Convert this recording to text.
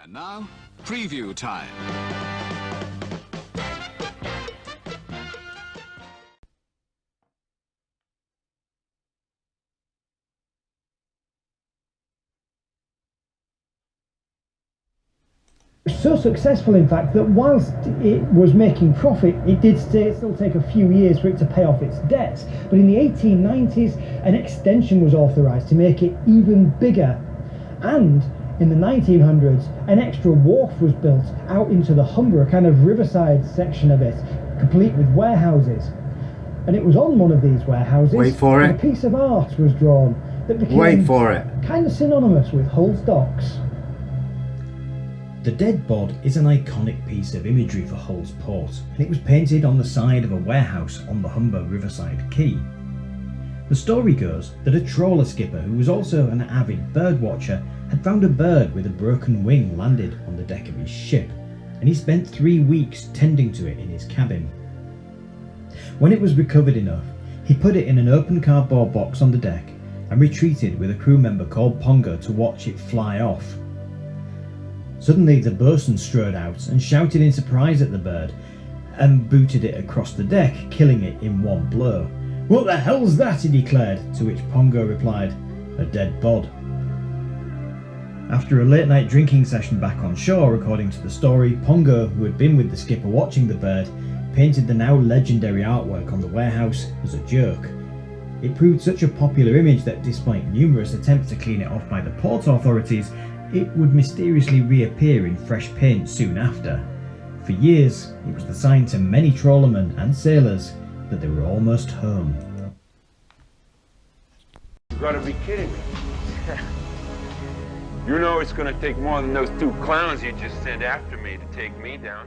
And now, preview time. So successful, in fact, that whilst it was making profit, it did still take a few years for it to pay off its debts. But in the 1890s, an extension was authorised to make it even bigger. And in the 1900s, an extra wharf was built out into the Humber, a kind of riverside section of it, complete with warehouses. And it was on one of these warehouses Wait for that it. a piece of art was drawn that became Wait for it. kind of synonymous with Hull's docks. The dead bod is an iconic piece of imagery for Hull's port, and it was painted on the side of a warehouse on the Humber Riverside Quay. The story goes that a trawler skipper who was also an avid bird watcher had found a bird with a broken wing landed on the deck of his ship, and he spent 3 weeks tending to it in his cabin. When it was recovered enough, he put it in an open cardboard box on the deck and retreated with a crew member called Pongo to watch it fly off. Suddenly the boatswain strode out and shouted in surprise at the bird and booted it across the deck, killing it in one blow. "What the hell's that?" he declared, to which Pongo replied, "A dead bod." After a late night drinking session back on shore, according to the story, Pongo, who had been with the skipper watching the bird, painted the now legendary artwork on the warehouse as a joke. It proved such a popular image that despite numerous attempts to clean it off by the port authorities, it would mysteriously reappear in fresh paint soon after. For years, it was the sign to many trawlermen and sailors that they were almost home. You gotta be kidding me. You know it's gonna take more than those two clowns you just sent after me to take me down.